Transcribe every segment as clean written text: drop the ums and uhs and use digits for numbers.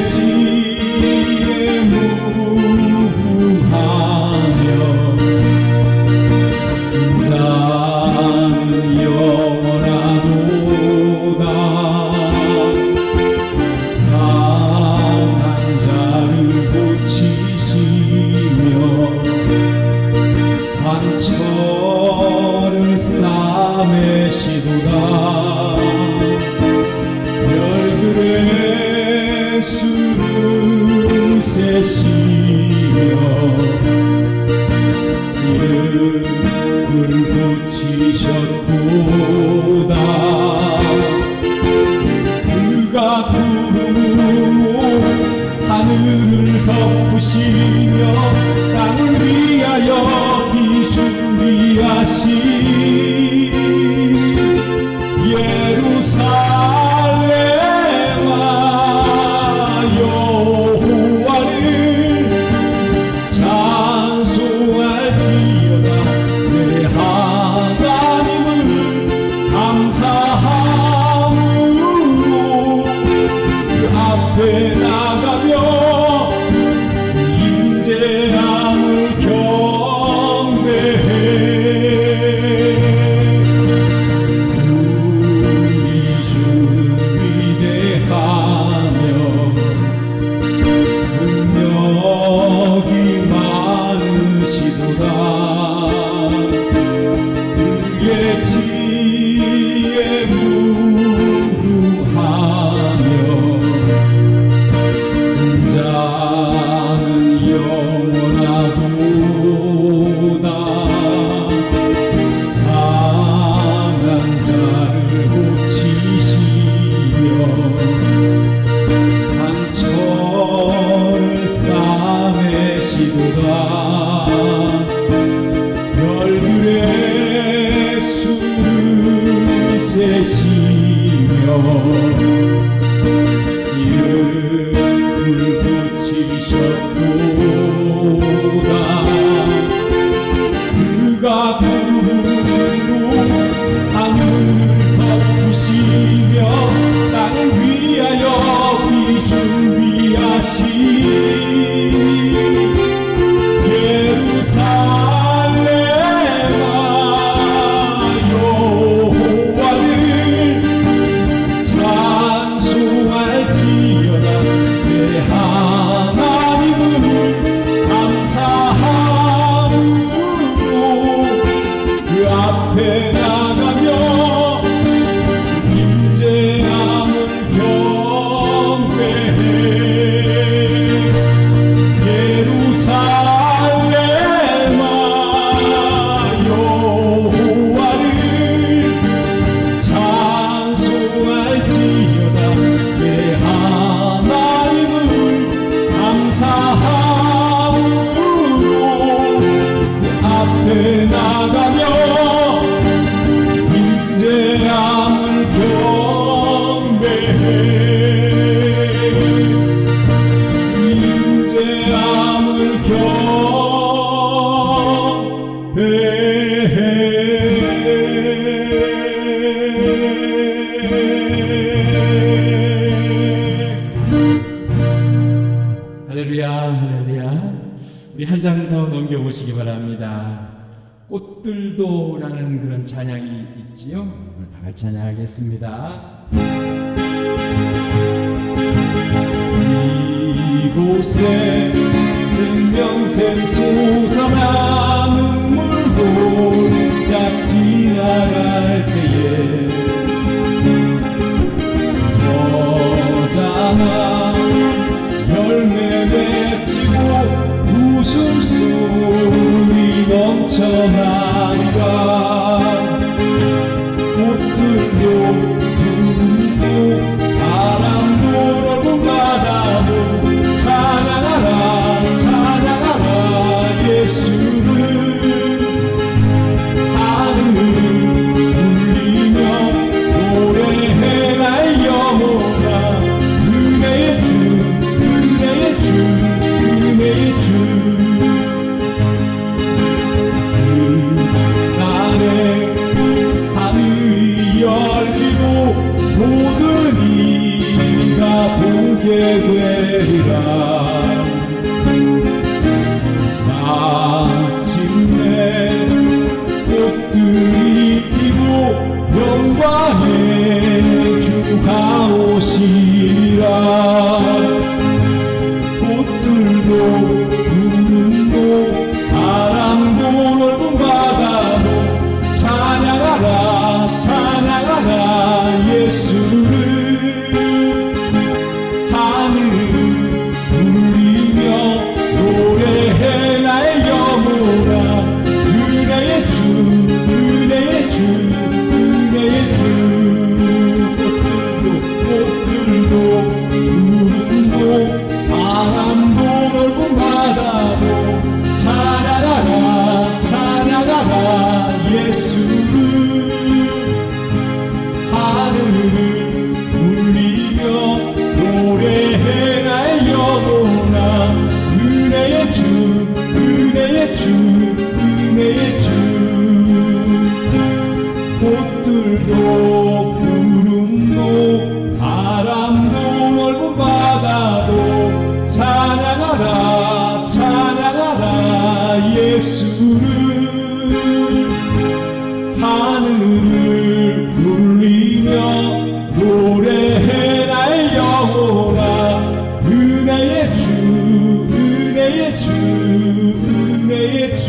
지혜 무궁하며 자는 영원하도다. 상한 자를 고치시며 상처를 싸매시도다. 별들의 수를 세시며 이름을 붙이셨도다. 그가 구름으로 하늘을 덮으시며 땅을 위하여 비 준비하신 예루살렘아 여호와를 찬송할지어다. 내 하나님을 감사함으로 그 앞에 나가며 주 임재함을 경배해. 우리 주는 위대하며 능력이 많으시도다. 그의 지혜 무궁하며 자는 영원하도다. 상한 자를 고치시며 상처를 싸매시도다. 별들의 수를 세시며 이름을 붙이셨도다. 그가 구름으로 하늘을 덮으시며 땅을 위하여 비 준비하신 예루살렘아 여호와를 찬송할지어다. 내 하나님을 감사함으로 그 앞에 나가며 주 임재함을 경배해. 예루살렘아 여호와를 찬송할지어다. 내 하나님을 감사함으로 그 앞에 나가며 임재함을 경배해. 임재함을 경배해. 할렐루야, 할렐루야. 우리 한 장 더 넘겨보시기 바랍니다. 꽃들도라는 그런 찬양이 있지요. 다 같이 찬양하겠습니다. 이곳에 생명샘 솟아나 눈물 쫙 지나갈 때에 여자나 열매 맺히고 웃음소리 넘쳐나니까 꽃들도 푸르고 바람도 불고 바다도 찬양하라 찬양하라 예수를 하늘을 울리며 노래해 나의 영혼아 은혜의 주 은혜의 주 은혜의 주 오게 되리라. 마침내 꽃들이 피고 영광의 주가 오시리라. 꽃들도 구름도 바람도 넓은 바다도 찬양하라 찬양하라 예수를. 하늘을 울리며 노래해 나의 영혼아. 은혜의 주 은혜의 주 은혜의 주. 꽃들도 구름도 바람도 넓은 바다도 찬양하라 찬양하라 예수를. 하늘을 울리며 노래해 나의 영혼아. 은혜의 주 은혜의 주 은혜의 주. 꽃들도 구름도 바람도 넓은 바다도 찬양하라 찬양하라 예수를. 하늘을 울리며 노래해 나의 영혼아. 은혜의 주 은혜의 주 은혜의 주.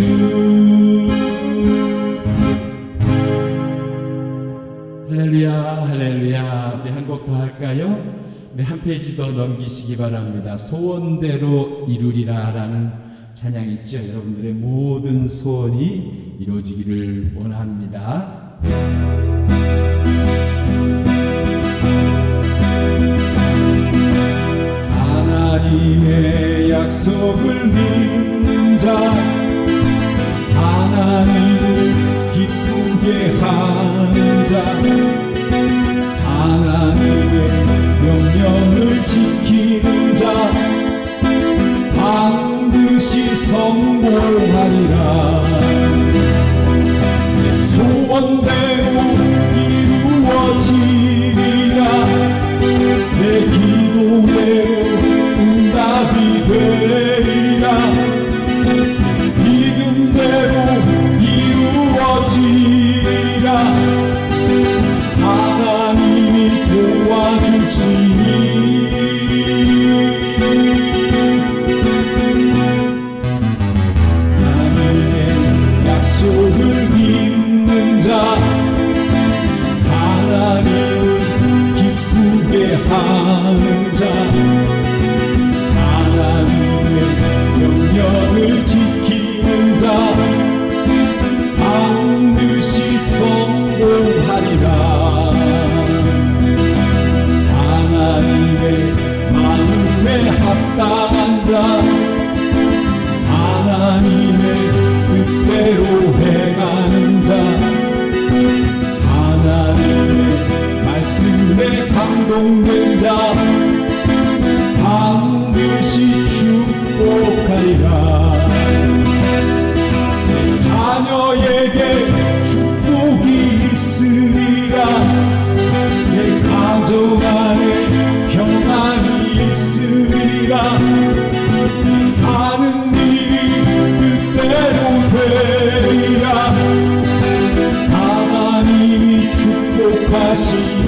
할렐루야 할렐루야. 우리 한 곡 더 할까요? 우리 한 페이지 더 넘기시기 바랍니다. 소원대로 이루리라 라는 찬양 있죠. 여러분들의 모든 소원이 이루어지기를 원합니다. 하나님의 약속을 믿는 자, 하나님을 기쁘게 하는 자, 하나님의 명령을 지키는 자 반드시 성공하리라. 내 소원대로 이루어지리라. 내 기도대로 응답이 되리라. 믿음대로 이루어지리라. 하나님이 도와주시니 하나님의 약속을 믿는 자, 하나님을 기쁘게 하는 자, 하나님의 명령을 지키는 자 반드시 성공하리라. 하나님의 마음에 합당한 자, 하나님의 뜻대로 행하는 자, 하나님의 말씀에 감동된 자 반드시 축복하리라. 내 자녀에게 축복이 있으리라. 내 가정 안에 평안이 있으리라. 하는 일이 뜻대로 되리라. 하나님이 축복하시니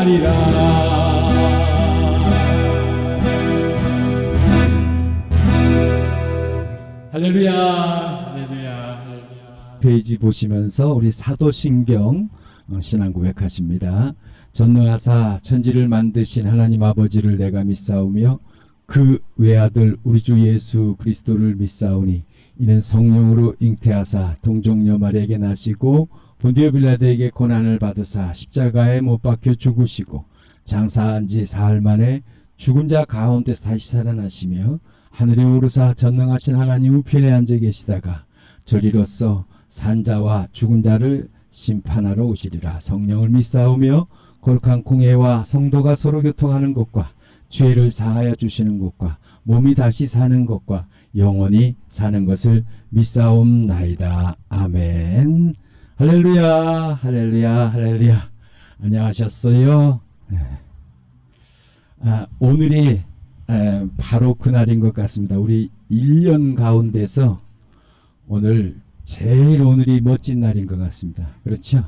나리라. 할렐루야, 할렐루야, 할렐루야. 페이지 보시면서 우리 사도신경 신앙 고백하십니다. 전능하사 천지를 만드신 하나님 아버지를 내가 믿사오며 그 외아들 우리 주 예수 그리스도를 믿사오니 이는 성령으로 잉태하사 동정녀 마리아에게 나시고 본디오 빌라도에게 고난을 받으사 십자가에 못 박혀 죽으시고 장사한 지 사흘 만에 죽은 자 가운데서 다시 살아나시며 하늘에 오르사 전능하신 하나님 우편에 앉아 계시다가 저리로서 산자와 죽은 자를 심판하러 오시리라. 성령을 믿사오며 거룩한 공예와 성도가 서로 교통하는 것과 죄를 사하여 주시는 것과 몸이 다시 사는 것과 영원히 사는 것을 믿사옵나이다. 아멘. 할렐루야, 할렐루야, 할렐루야. 안녕하셨어요? 오늘이 바로 그날인 것 같습니다. 우리 1년 가운데서 제일 오늘이 멋진 날인 것 같습니다. 그렇죠?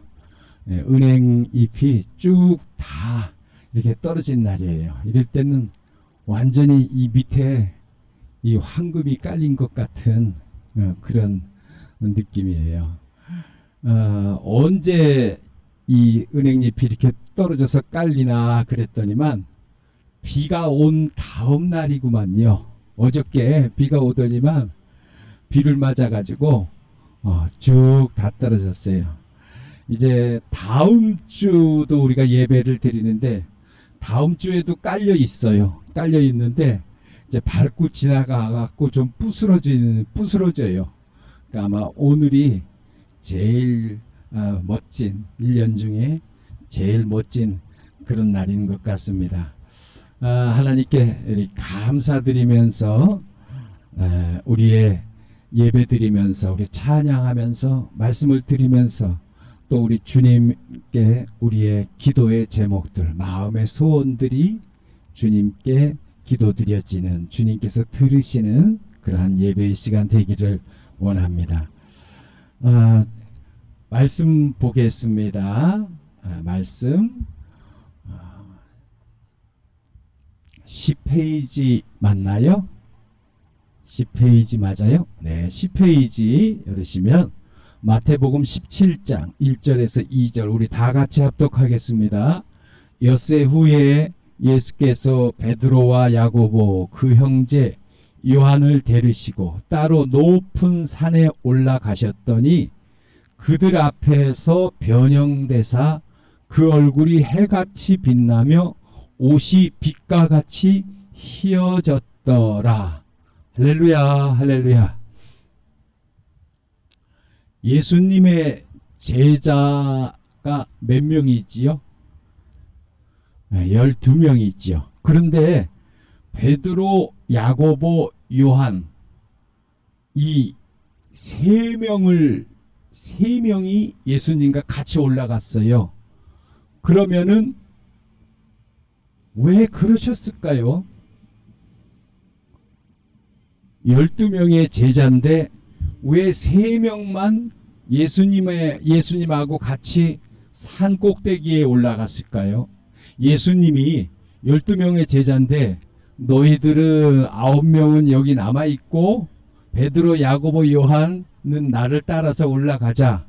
은행 잎이 쭉 다 이렇게 떨어진 날이에요. 이럴 때는 완전히 이 밑에 이 황금이 깔린 것 같은 그런 느낌이에요. 언제 이 은행잎이 이렇게 떨어져서 깔리나 그랬더니만 비가 온 다음 날이구만요. 어저께 비가 오더니만 비를 맞아가지고 쭉 다 떨어졌어요. 이제 다음 주도 우리가 예배를 드리는데 다음 주에도 깔려 있어요. 깔려 있는데 이제 밟고 지나가갖고 좀 부스러져요. 그러니까 아마 오늘이 제일 멋진 1년 중에 제일 멋진 그런 날인 것 같습니다. 하나님께 감사드리면서 우리의 예배 드리면서 우리 찬양하면서 말씀을 드리면서 또 우리 주님께 우리의 기도의 제목들 마음의 소원들이 주님께 기도드려지는 주님께서 들으시는 그러한 예배의 시간 되기를 원합니다. 말씀 보겠습니다. 말씀 10페이지 맞나요? 10페이지 맞아요? 네, 10페이지 열으시면 마태복음 17장 1절에서 2절 우리 다 같이 합독하겠습니다. 엿새 후에 예수께서 베드로와 야고보 그 형제 요한을 데리시고 따로 높은 산에 올라가셨더니 그들 앞에서 변형되사 그 얼굴이 해같이 빛나며 옷이 빛과 같이 희어졌더라. 할렐루야, 할렐루야. 예수님의 제자가 몇 명이지요? 12명이지요. 그런데 베드로, 야고보, 요한 이 세 명이 예수님과 같이 올라갔어요. 그러면은 왜 그러셨을까요? 12명의 제자인데 왜 3명만 예수님하고 같이 산 꼭대기에 올라갔을까요? 예수님이 12명의 제자인데 너희들은 9명은 여기 남아있고 베드로, 야고보, 요한은 나를 따라서 올라가자.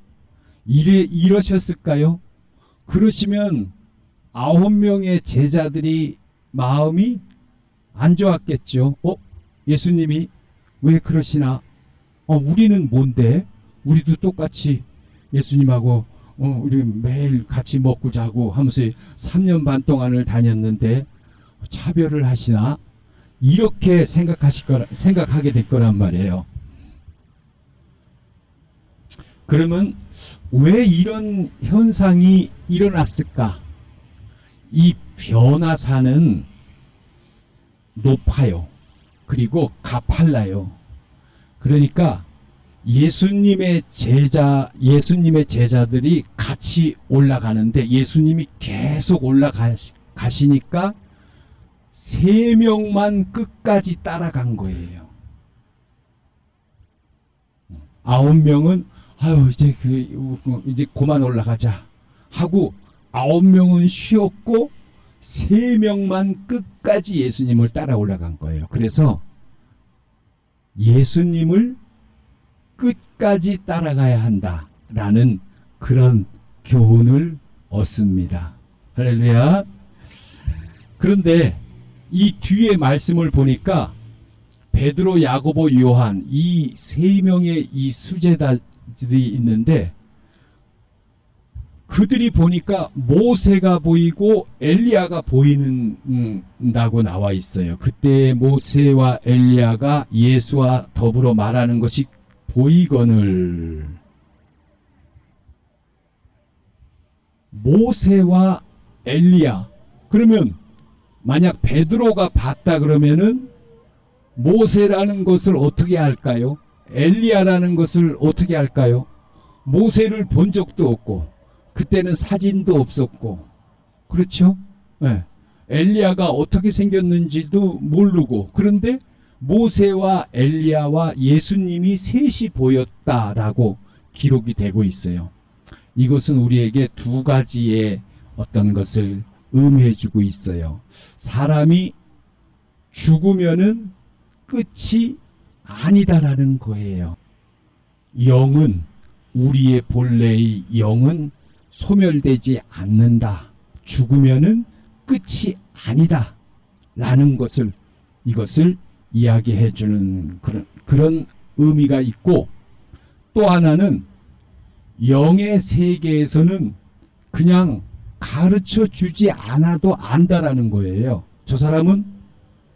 이러셨을까요? 그러시면 9명의 제자들이 마음이 안 좋았겠죠. 예수님이 왜 그러시나? 우리는 뭔데? 우리도 똑같이 예수님하고 우리 매일 같이 먹고 자고 하면서 3년 반 동안을 다녔는데 차별을 하시나? 이렇게 생각하게 될 거란 말이에요. 그러면 왜 이런 현상이 일어났을까? 이 변화사는 높아요. 그리고 가팔라요. 그러니까 예수님의 제자들이 같이 올라가는데 예수님이 계속 올라가시니까 3명만 끝까지 따라간 거예요. 9명은 이제 그만 올라가자 하고 9명은 쉬었고 세 명만 끝까지 예수님을 따라 올라간 거예요. 그래서 예수님을 끝까지 따라가야 한다라는 그런 교훈을 얻습니다. 할렐루야. 그런데 이 뒤에 말씀을 보니까 베드로, 야고보, 요한 이 세 명의 이 수제자들이 있는데 그들이 보니까 모세가 보이고 엘리야가 보이는다고 나와 있어요. 그때 모세와 엘리야가 예수와 더불어 말하는 것이 보이거늘. 모세와 엘리야. 그러면 만약 베드로가 봤다 그러면은 모세라는 것을 어떻게 알까요? 엘리야라는 것을 어떻게 알까요? 모세를 본 적도 없고 그때는 사진도 없었고 그렇죠? 네. 엘리야가 어떻게 생겼는지도 모르고 그런데 모세와 엘리야와 예수님이 셋이 보였다라고 기록이 되고 있어요. 이것은 우리에게 두 가지의 어떤 것을 의미해 주고 있어요. 사람이 죽으면은 끝이 아니다라는 거예요. 영은 우리의 본래의 영은 소멸되지 않는다. 죽으면은 끝이 아니다. 라는 것을 이것을 이야기해 주는 그런 의미가 있고 또 하나는 영의 세계에서는 그냥 가르쳐 주지 않아도 안다라는 거예요. 저 사람은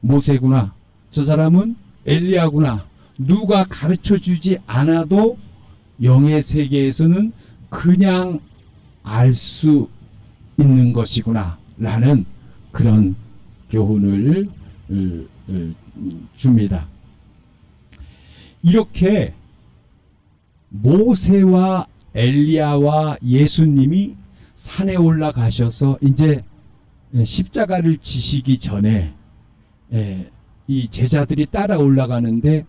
모세구나. 저 사람은 엘리야구나. 누가 가르쳐 주지 않아도 영의 세계에서는 그냥 알 수 있는 것이구나 라는 그런 교훈을 줍니다. 이렇게 모세와 엘리야와 예수님이 산에 올라가셔서 이제 십자가를 지시기 전에 이 제자들이 따라 올라가는데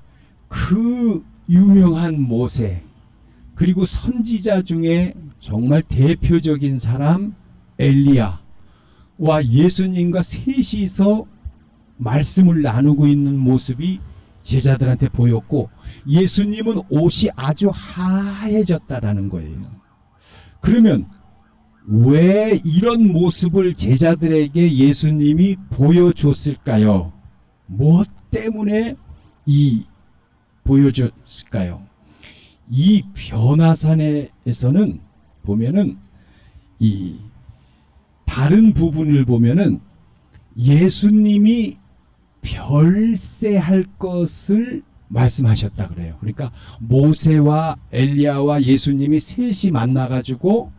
그 유명한 모세 그리고 선지자 중에 정말 대표적인 사람 엘리야와 예수님과 셋이서 말씀을 나누고 있는 모습이 제자들한테 보였고 예수님은 옷이 아주 하얘졌다라는 거예요. 그러면 왜 이런 모습을 제자들에게 예수님이 보여줬을까요? 무엇 때문에 보여줬을까요? 이 변화산에서는 보면은 이 다른 부분을 보면은 예수님이 별세할 것을 말씀하셨다 그래요. 그러니까 모세와 엘리야와 예수님이 셋이 만나가지고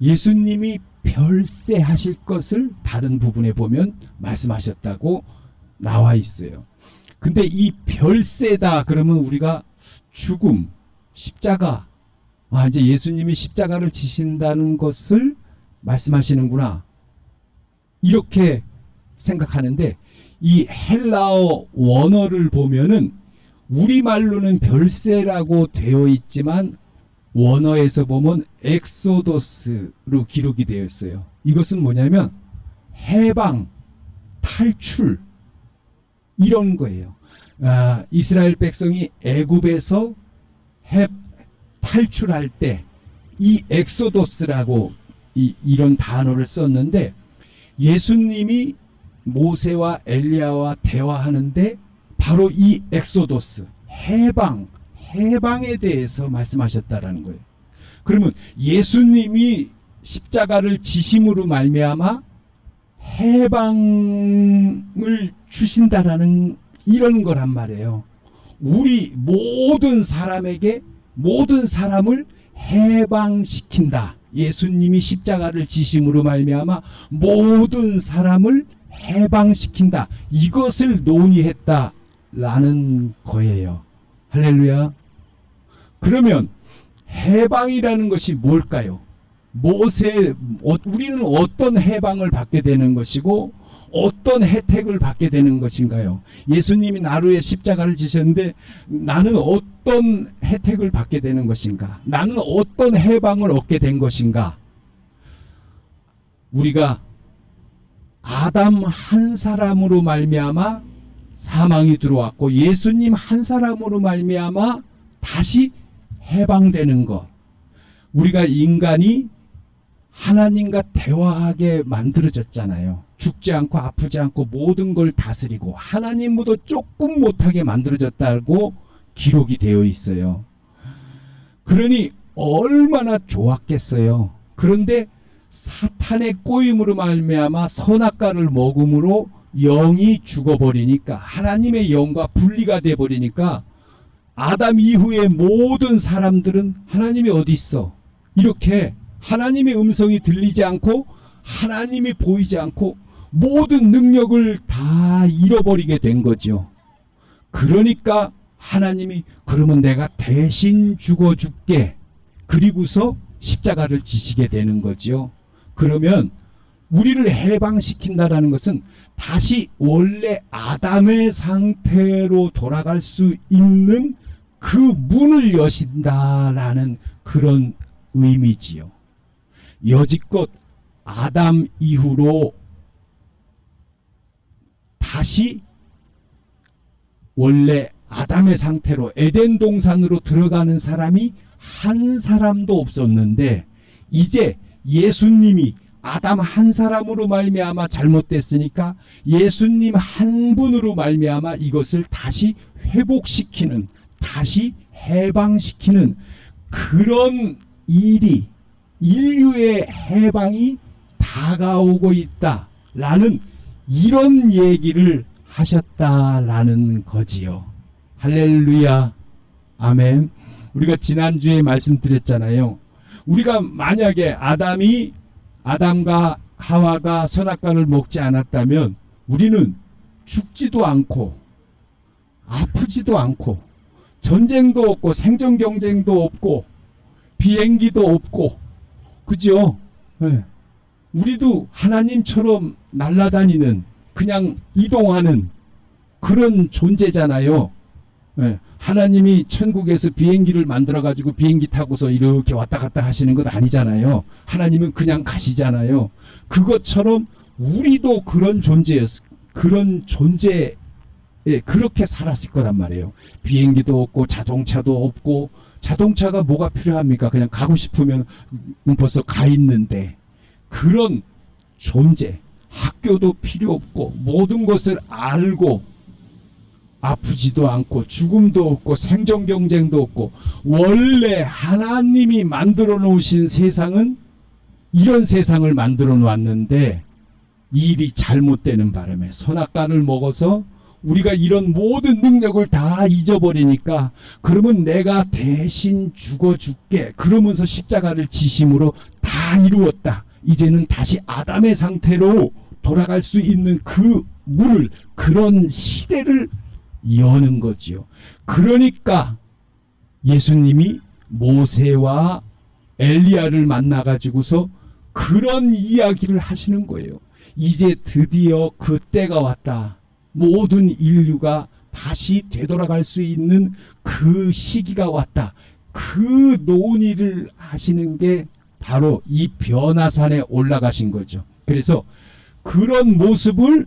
예수님이 별세하실 것을 다른 부분에 보면 말씀하셨다고 나와 있어요. 근데 이 별세다 그러면 우리가 죽음, 십자가, 이제 예수님이 십자가를 지신다는 것을 말씀하시는구나 이렇게 생각하는데 이 헬라어 원어를 보면은 우리말로는 별세라고 되어 있지만 원어에서 보면 엑소도스로 기록이 되어 있어요. 이것은 뭐냐면 해방, 탈출 이런 거예요. 이스라엘 백성이 애굽에서 탈출할 때 이 엑소도스라고 이런 단어를 썼는데 예수님이 모세와 엘리야와 대화하는데 바로 이 엑소도스 해방에 대해서 말씀하셨다라는 거예요. 그러면 예수님이 십자가를 지심으로 말미암아 해방을 주신다라는 이런 거란 말이에요. 우리 모든 사람에게 모든 사람을 해방시킨다. 예수님이 십자가를 지심으로 말미암아 모든 사람을 해방시킨다. 이것을 논의했다라는 거예요. 할렐루야. 그러면 해방이라는 것이 뭘까요? 우리는 어떤 해방을 받게 되는 것이고 어떤 혜택을 받게 되는 것인가요? 예수님이 나루에 십자가를 지셨는데 나는 어떤 혜택을 받게 되는 것인가? 나는 어떤 해방을 얻게 된 것인가? 우리가 아담 한 사람으로 말미암아 사망이 들어왔고 예수님 한 사람으로 말미암아 다시 해방되는 것. 우리가 인간이 하나님과 대화하게 만들어졌잖아요. 죽지 않고 아프지 않고 모든 걸 다스리고 하나님보다 조금 못하게 만들어졌다고 기록이 되어 있어요. 그러니 얼마나 좋았겠어요. 그런데 사탄의 꼬임으로 말미암아 선악과를 먹음으로 영이 죽어버리니까 하나님의 영과 분리가 돼버리니까 아담 이후의 모든 사람들은 하나님이 어디 있어? 이렇게 하나님의 음성이 들리지 않고 하나님이 보이지 않고 모든 능력을 다 잃어버리게 된 거죠. 그러니까 하나님이 그러면 내가 대신 죽어줄게. 그리고서 십자가를 지시게 되는 거죠. 그러면 우리를 해방시킨다라는 것은 다시 원래 아담의 상태로 돌아갈 수 있는 그 문을 여신다라는 그런 의미지요. 여지껏 아담 이후로 다시 원래 아담의 상태로 에덴 동산으로 들어가는 사람이 한 사람도 없었는데 이제 예수님이 아담 한 사람으로 말미암아 잘못됐으니까 예수님 한 분으로 말미암아 이것을 다시 회복시키는, 다시 해방시키는 그런 일이, 인류의 해방이 다가오고 있다라는 이런 얘기를 하셨다라는 거지요. 할렐루야. 아멘. 우리가 지난주에 말씀드렸잖아요. 우리가 만약에 아담과 하와가 선악과를 먹지 않았다면 우리는 죽지도 않고 아프지도 않고 전쟁도 없고 생존 경쟁도 없고 비행기도 없고 그죠? 네. 우리도 하나님처럼 날아다니는 그냥 이동하는 그런 존재잖아요. 네. 하나님이 천국에서 비행기를 만들어 가지고 비행기 타고서 이렇게 왔다 갔다 하시는 것 아니잖아요. 하나님은 그냥 가시잖아요. 그것처럼 우리도 그런 그런 존재에 그렇게 살았을 거란 말이에요. 비행기도 없고 자동차도 없고 자동차가 뭐가 필요합니까? 그냥 가고 싶으면 벌써 가 있는데 그런 존재, 학교도 필요 없고 모든 것을 알고 아프지도 않고 죽음도 없고 생존 경쟁도 없고 원래 하나님이 만들어 놓으신 세상은 이런 세상을 만들어 놓았는데 일이 잘못되는 바람에 선악과를 먹어서 우리가 이런 모든 능력을 다 잊어버리니까 그러면 내가 대신 죽어줄게 그러면서 십자가를 지심으로 다 이루었다. 이제는 다시 아담의 상태로 돌아갈 수 있는 그 문을, 그런 시대를 여는 거지요. 그러니까 예수님이 모세와 엘리야를 만나가지고서 그런 이야기를 하시는 거예요. 이제 드디어 그 때가 왔다. 모든 인류가 다시 되돌아갈 수 있는 그 시기가 왔다. 그 논의를 하시는 게 바로 이 변화산에 올라가신 거죠. 그래서 그런 모습을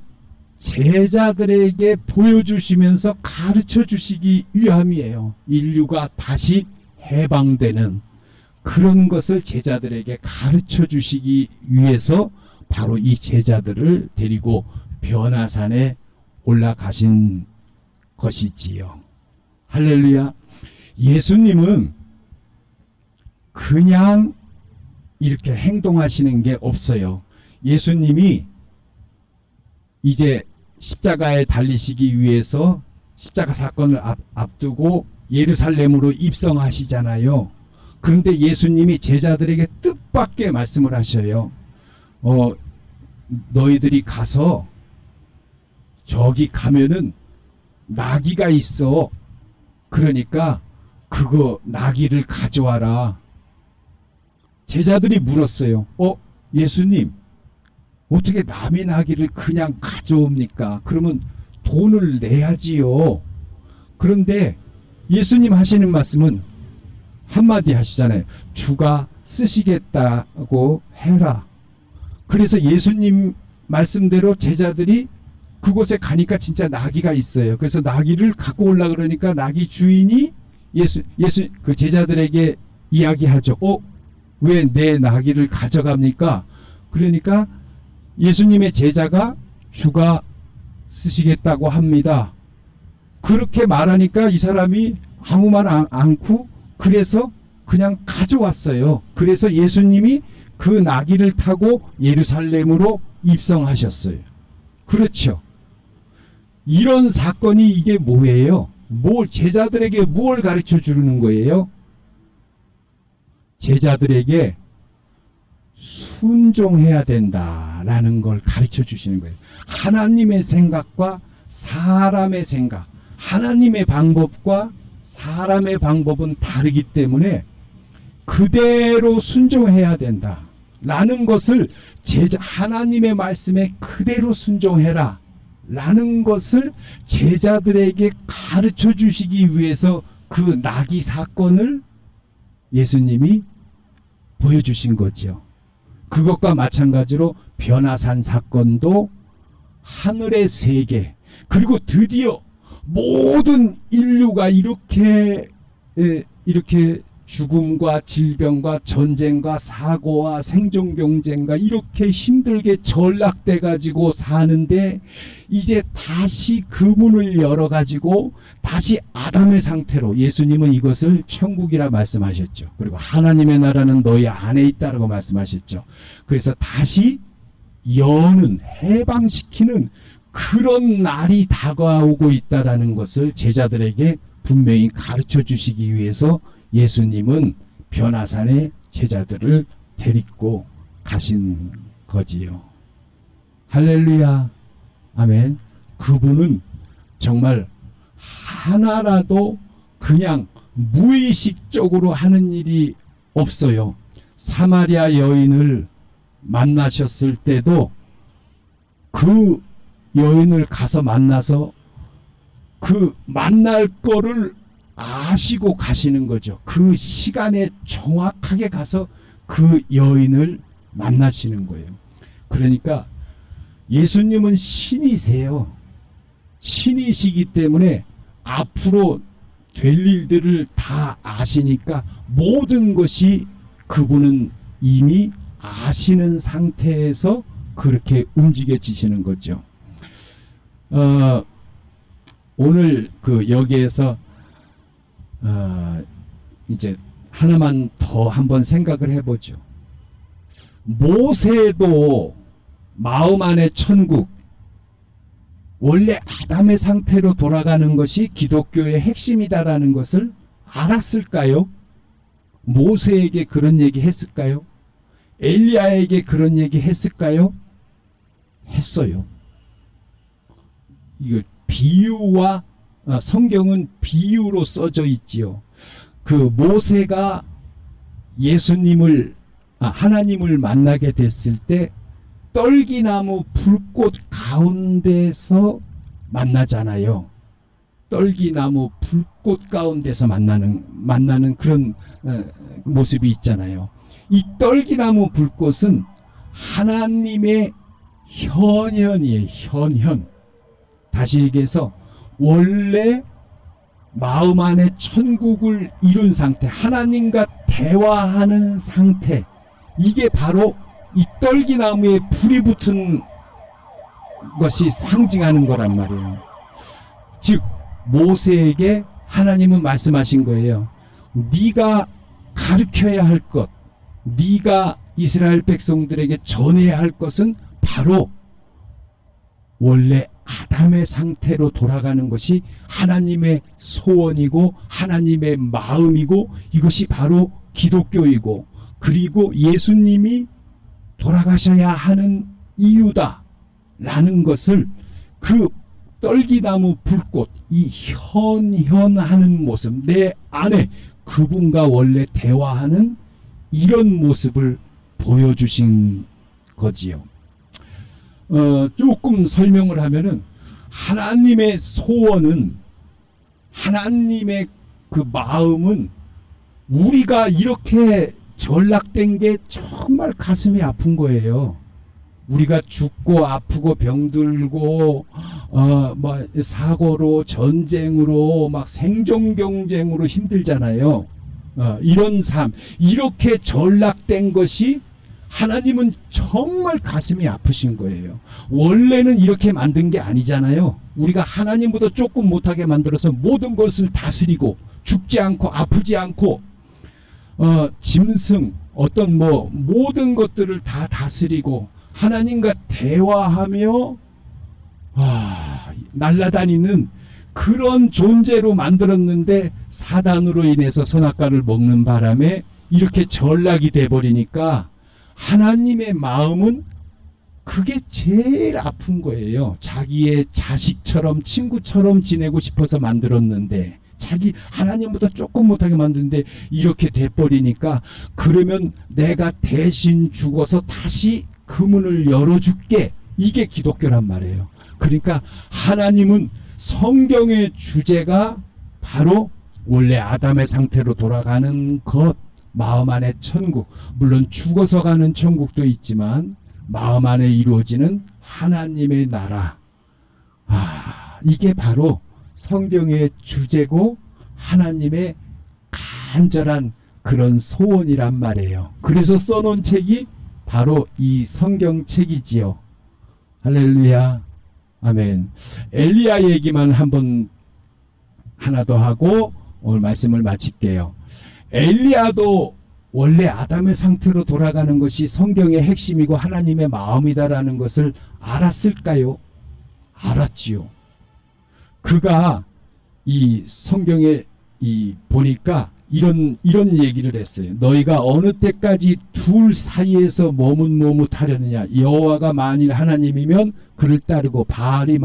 제자들에게 보여주시면서 가르쳐 주시기 위함이에요. 인류가 다시 해방되는 그런 것을 제자들에게 가르쳐 주시기 위해서 바로 이 제자들을 데리고 변화산에 올라가신 것이지요. 할렐루야. 예수님은 그냥 이렇게 행동하시는 게 없어요. 예수님이 이제 십자가에 달리시기 위해서 십자가 사건을 앞두고 예루살렘으로 입성하시잖아요. 그런데 예수님이 제자들에게 뜻밖의 말씀을 하셔요. 너희들이 가서 저기 가면은 나귀가 있어. 그러니까 그거 나귀를 가져와라. 제자들이 물었어요. 예수님, 어떻게 남의 나귀를 그냥 가져옵니까? 그러면 돈을 내야지요. 그런데 예수님 하시는 말씀은 한마디 하시잖아요. 주가 쓰시겠다고 해라. 그래서 예수님은 말씀대로 제자들이 그곳에 가니까 진짜 나귀가 있어요. 그래서 나귀를 갖고 올라 그러니까 나귀 주인이 예수 그 제자들에게 이야기하죠. 왜 내 나귀를 가져갑니까? 그러니까 예수님의 제자가 주가 쓰시겠다고 합니다. 그렇게 말하니까 이 사람이 아무 말 않고 그래서 그냥 가져왔어요. 그래서 예수님이 그 나귀를 타고 예루살렘으로 입성하셨어요. 그렇죠. 이런 사건이 이게 뭐예요? 제자들에게 뭘 가르쳐 주는 거예요? 제자들에게 순종해야 된다라는 걸 가르쳐 주시는 거예요. 하나님의 생각과 사람의 생각, 하나님의 방법과 사람의 방법은 다르기 때문에 그대로 순종해야 된다라는 것을 하나님의 말씀에 그대로 순종해라 라는 것을 제자들에게 가르쳐 주시기 위해서 그 나귀 사건을 예수님이 보여주신 거죠. 그것과 마찬가지로 변화산 사건도 하늘의 세계, 그리고 드디어 모든 인류가 이렇게 죽음과 질병과 전쟁과 사고와 생존 경쟁과 이렇게 힘들게 전락돼 가지고 사는데 이제 다시 그 문을 열어 가지고 다시 아담의 상태로, 예수님은 이것을 천국이라 말씀하셨죠. 그리고 하나님의 나라는 너희 안에 있다라고 말씀하셨죠. 그래서 다시 여는, 해방시키는 그런 날이 다가오고 있다라는 것을 제자들에게 분명히 가르쳐 주시기 위해서 예수님은 변화산에 제자들을 데리고 가신 거지요. 할렐루야. 아멘. 그분은 정말 하나라도 그냥 무의식적으로 하는 일이 없어요. 사마리아 여인을 만나셨을 때도 그 여인을 가서 만나서 그 만날 거를 아시고 가시는 거죠. 그 시간에 정확하게 가서 그 여인을 만나시는 거예요. 그러니까 예수님은 신이세요. 신이시기 때문에 앞으로 될 일들을 다 아시니까 모든 것이 그분은 이미 아시는 상태에서 그렇게 움직여지시는 거죠. 오늘 여기에서 이제 하나만 더 한번 생각을 해보죠. 모세도 마음 안의 천국, 원래 아담의 상태로 돌아가는 것이 기독교의 핵심이다라는 것을 알았을까요? 모세에게 그런 얘기 했을까요? 엘리야에게 그런 얘기 했을까요? 했어요. 이거 비유와 성경은 비유로 써져 있지요. 그 모세가 하나님을 만나게 됐을 때 떨기나무 불꽃 가운데서 만나잖아요. 떨기나무 불꽃 가운데서 만나는 그런 모습이 있잖아요. 이 떨기나무 불꽃은 하나님의 현현이에요. 현현. 다시 얘기해서 원래 마음 안에 천국을 이룬 상태, 하나님과 대화하는 상태, 이게 바로 이 떨기나무에 불이 붙은 것이 상징하는 거란 말이에요. 즉 모세에게 하나님은 말씀하신 거예요. 네가 가르쳐야 할 것, 네가 이스라엘 백성들에게 전해야 할 것은 바로 원래 아담의 상태로 돌아가는 것이 하나님의 소원이고 하나님의 마음이고 이것이 바로 기독교이고 그리고 예수님이 돌아가셔야 하는 이유다 라는 것을 그 떨기나무 불꽃, 이 현현하는 모습, 내 안에 그분과 원래 대화하는 이런 모습을 보여주신 거지요. 조금 설명을 하면은 하나님의 소원은, 하나님의 그 마음은 우리가 이렇게 전락된 게 정말 가슴이 아픈 거예요. 우리가 죽고 아프고 병들고 뭐 사고로 전쟁으로 막 생존 경쟁으로 힘들잖아요. 이런 삶, 이렇게 전락된 것이 하나님은 정말 가슴이 아프신 거예요. 원래는 이렇게 만든 게 아니잖아요. 우리가 하나님보다 조금 못하게 만들어서 모든 것을 다스리고 죽지 않고 아프지 않고 짐승 어떤 뭐 모든 것들을 다 다스리고 하나님과 대화하며 날아다니는 그런 존재로 만들었는데 사단으로 인해서 선악과를 먹는 바람에 이렇게 전락이 돼버리니까 하나님의 마음은 그게 제일 아픈 거예요. 자기의 자식처럼 친구처럼 지내고 싶어서 만들었는데 자기 하나님보다 조금 못하게 만드는데 이렇게 돼버리니까 그러면 내가 대신 죽어서 다시 그 문을 열어줄게. 이게 기독교란 말이에요. 그러니까 하나님은 성경의 주제가 바로 원래 아담의 상태로 돌아가는 것, 마음 안에 천국, 물론 죽어서 가는 천국도 있지만 마음 안에 이루어지는 하나님의 나라. 이게 바로 성경의 주제고 하나님의 간절한 그런 소원이란 말이에요. 그래서 써놓은 책이 바로 이 성경책이지요. 할렐루야. 아멘. 엘리야 얘기만 한번 하나 더 하고 오늘 말씀을 마칠게요. 엘리야도 원래 아담의 상태로 돌아가는 것이 성경의 핵심이고 하나님의 마음이다라는 것을 알았을까요? 알았지요. 그가 이 성경에 보니까 이런 얘기를 했어요. 너희가 어느 때까지 둘 사이에서 머뭇머뭇하려느냐. 여호와가 만일 하나님이면 그를 따르고 바알이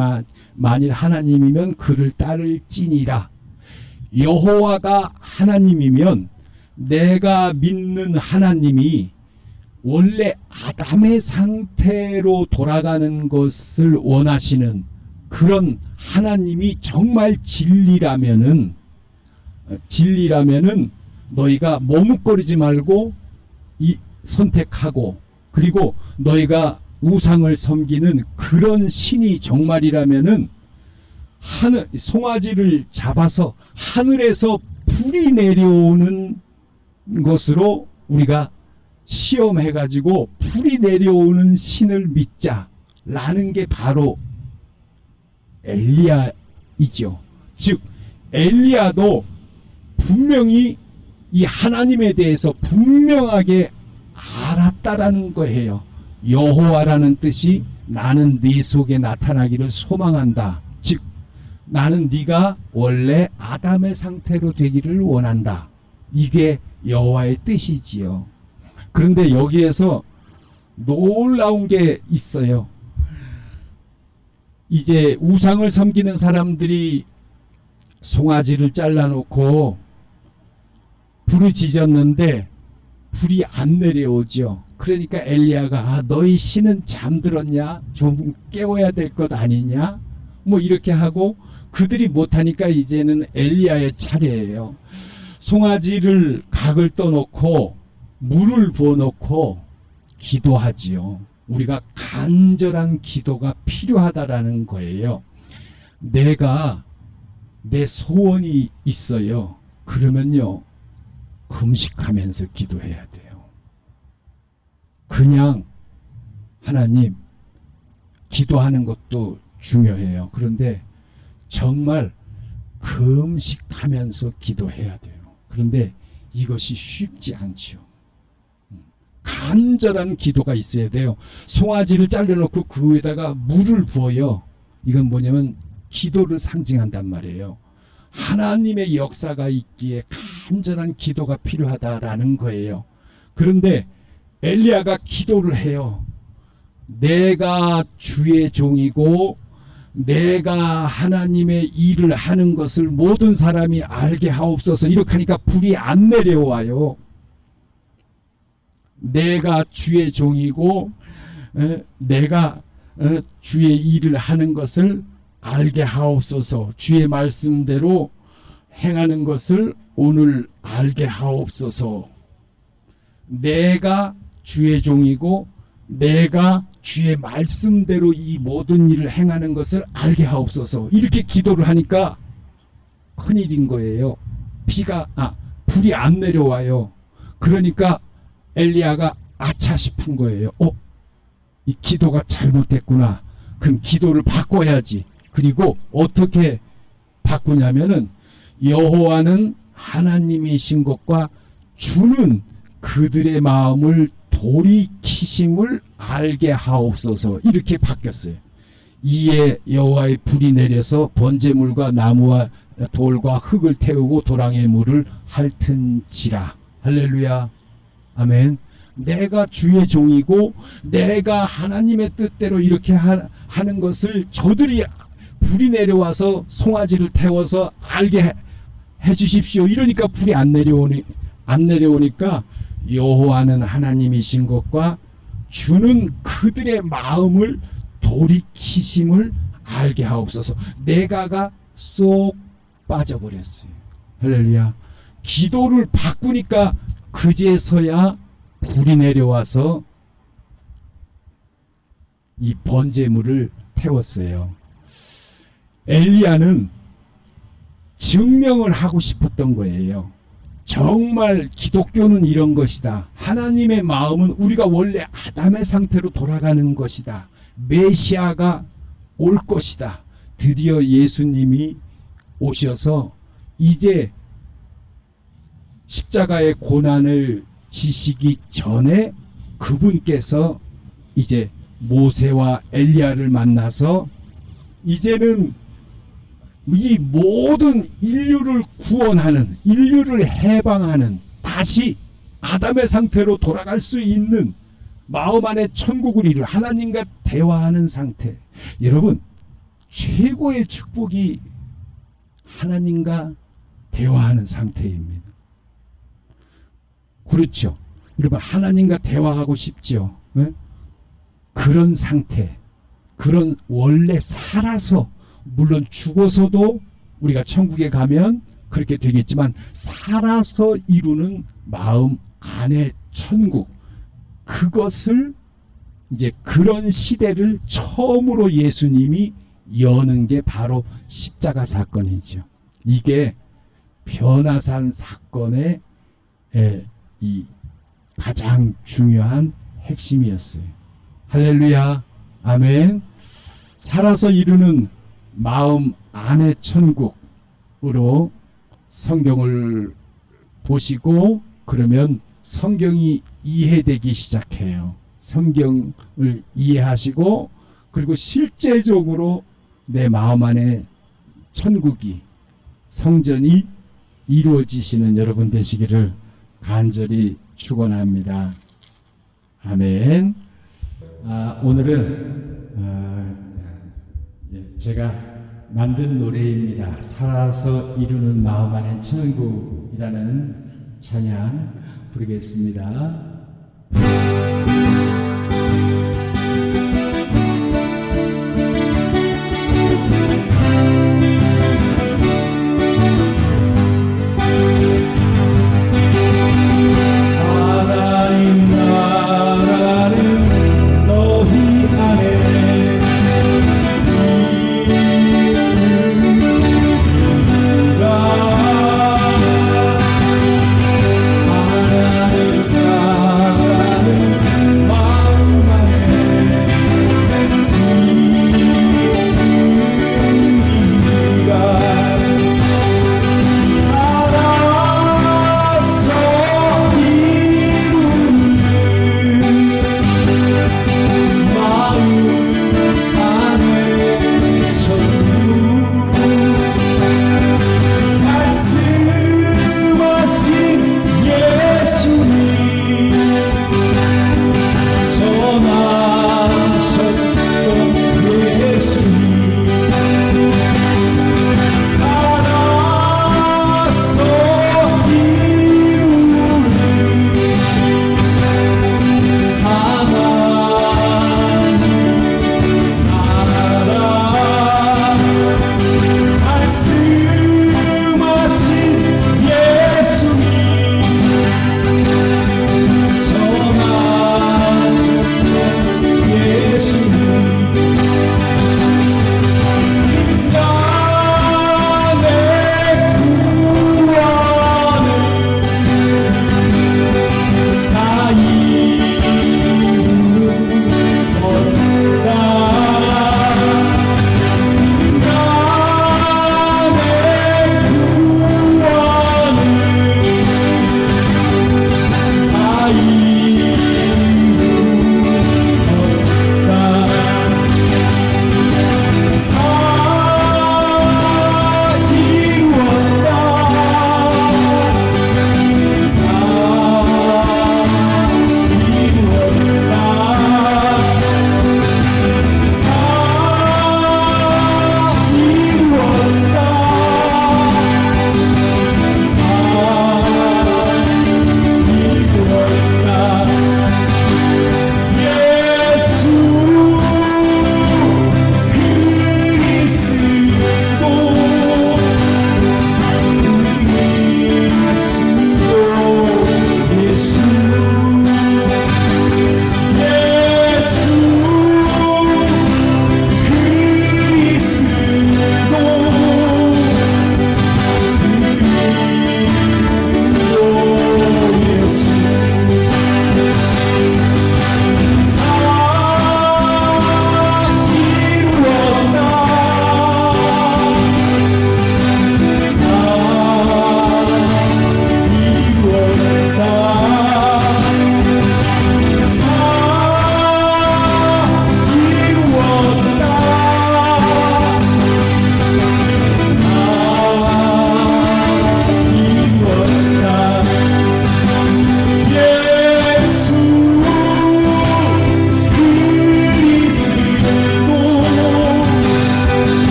만일 하나님이면 그를 따를지니라. 여호와가 하나님이면 내가 믿는 하나님이 원래 아담의 상태로 돌아가는 것을 원하시는 그런 하나님이 정말 진리라면은 너희가 머뭇거리지 말고 선택하고, 그리고 너희가 우상을 섬기는 그런 신이 정말이라면은 송아지를 잡아서 하늘에서 불이 내려오는 것으로 우리가 시험해가지고 불이 내려오는 신을 믿자라는 게 바로 엘리야이죠. 즉 엘리야도 분명히 이 하나님에 대해서 분명하게 알았다라는 거예요. 여호와라는 뜻이 나는 네 속에 나타나기를 소망한다. 즉 나는 네가 원래 아담의 상태로 되기를 원한다. 이게 여호와의 뜻이지요. 그런데 여기에서 놀라운 게 있어요. 이제 우상을 섬기는 사람들이 송아지를 잘라놓고 불을 지졌는데 불이 안 내려오죠. 그러니까 엘리야가 너희 신은 잠들었냐? 좀 깨워야 될 것 아니냐? 뭐 이렇게 하고 그들이 못하니까 이제는 엘리야의 차례예요. 송아지를 각을 떠놓고 물을 부어놓고 기도하지요. 우리가 간절한 기도가 필요하다라는 거예요. 내가 내 소원이 있어요. 그러면요 금식하면서 기도해야 돼요. 그냥 하나님 기도하는 것도 중요해요. 그런데 정말 금식하면서 기도해야 돼요. 그런데 이것이 쉽지 않지요. 간절한 기도가 있어야 돼요. 송아지를 잘라놓고 그 위에다가 물을 부어요. 이건 뭐냐면 기도를 상징한단 말이에요. 하나님의 역사가 있기에 간절한 기도가 필요하다라는 거예요. 그런데 엘리야가 기도를 해요. 내가 주의 종이고 내가 하나님의 일을 하는 것을 모든 사람이 알게 하옵소서. 이렇게 하니까 불이 안 내려와요. 내가 주의 종이고 내가 주의 일을 하는 것을 알게 하옵소서. 주의 말씀대로 행하는 것을 오늘 알게 하옵소서. 내가 주의 종이고 내가 주의 말씀대로 이 모든 일을 행하는 것을 알게 하옵소서. 이렇게 기도를 하니까 큰일인 거예요. 불이 안 내려와요. 그러니까 엘리야가 아차 싶은 거예요. 이 기도가 잘못됐구나. 그럼 기도를 바꿔야지. 그리고 어떻게 바꾸냐면은 여호와는 하나님이신 것과 주는 그들의 마음을 돌이키심을 알게 하옵소서. 이렇게 바뀌었어요. 이에 여호와의 불이 내려서 번제물과 나무와 돌과 흙을 태우고 도랑의 물을 핥은지라. 할렐루야. 아멘. 내가 주의 종이고 내가 하나님의 뜻대로 이렇게 하는 것을 저들이 불이 내려와서 송아지를 태워서 알게 해 주십시오. 이러니까 불이 안 내려오니까 여호와는 하나님이신 것과 주는 그들의 마음을 돌이키심을 알게 하옵소서. 내가가 쏙 빠져버렸어요. 할렐루야. 기도를 바꾸니까 그제서야 불이 내려와서 이 번제물을 태웠어요. 엘리야는 증명을 하고 싶었던 거예요. 정말 기독교는 이런 것이다. 하나님의 마음은 우리가 원래 아담의 상태로 돌아가는 것이다. 메시아가 올 것이다. 드디어 예수님이 오셔서 이제 십자가의 고난을 지시기 전에 그분께서 이제 모세와 엘리야를 만나서 이제는 이 모든 인류를 구원하는, 인류를 해방하는, 다시 아담의 상태로 돌아갈 수 있는 마음 안에 천국을 이룰 하나님과 대화하는 상태. 여러분, 최고의 축복이 하나님과 대화하는 상태입니다. 그렇죠. 여러분, 하나님과 대화하고 싶죠. 네? 그런 상태, 그런 원래 살아서, 물론 죽어서도 우리가 천국에 가면 그렇게 되겠지만 살아서 이루는 마음 안의 천국, 그것을 이제 그런 시대를 처음으로 예수님이 여는 게 바로 십자가 사건이죠. 이게 변화산 사건의 이 가장 중요한 핵심이었어요. 할렐루야. 아멘. 살아서 이루는 마음 안의 천국으로 성경을 보시고 그러면 성경이 이해되기 시작해요. 성경을 이해하시고 그리고 실제적으로 내 마음 안에 천국이, 성전이 이루어지시는 여러분 되시기를 간절히 축원합니다. 아멘. 오늘은 제가 만든 노래입니다. 살아서 이루는 마음 안의 천국이라는 찬양 부르겠습니다.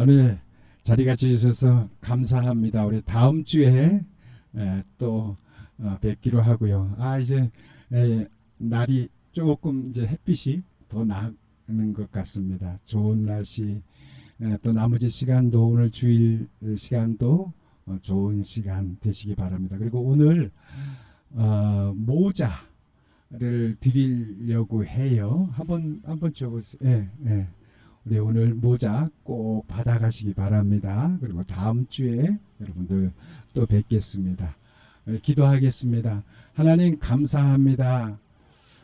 오늘 자리 같이 주셔서 감사합니다. 우리 다음 주에 또 뵙기로 하고요. 이제 날이 조금 이제 햇빛이 더 나는 것 같습니다. 좋은 날씨, 또 나머지 시간도 오늘 주일 시간도 좋은 시간 되시기 바랍니다. 그리고 오늘 모자를 드리려고 해요. 한번 줘보세요. 우리 오늘 모자 꼭 받아가시기 바랍니다. 그리고 다음 주에 여러분들 또 뵙겠습니다. 기도하겠습니다. 하나님 감사합니다.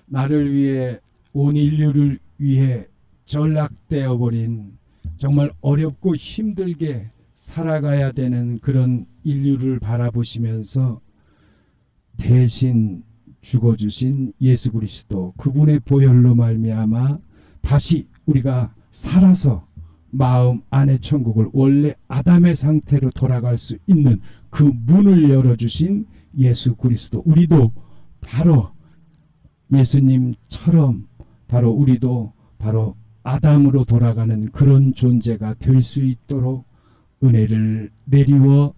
나를 위해 온 인류를 위해 전락되어 버린 정말 어렵고 힘들게 살아가야 되는 그런 인류를 바라보시면서 대신 죽어주신 예수 그리스도 그분의 보혈로 말미암아 다시 우리가 살아서 마음 안의 천국을 원래 아담의 상태로 돌아갈 수 있는 그 문을 열어주신 예수 그리스도, 우리도 바로 예수님처럼 바로 우리도 바로 아담으로 돌아가는 그런 존재가 될 수 있도록 은혜를 내리워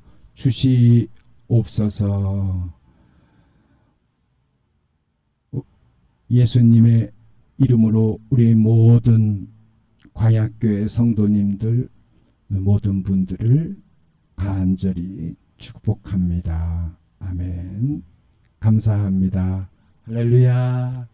주시옵소서. 예수님의 이름으로 우리 모든 광약교회 성도님들 모든 분들을 간절히 축복합니다. 아멘. 감사합니다. 할렐루야.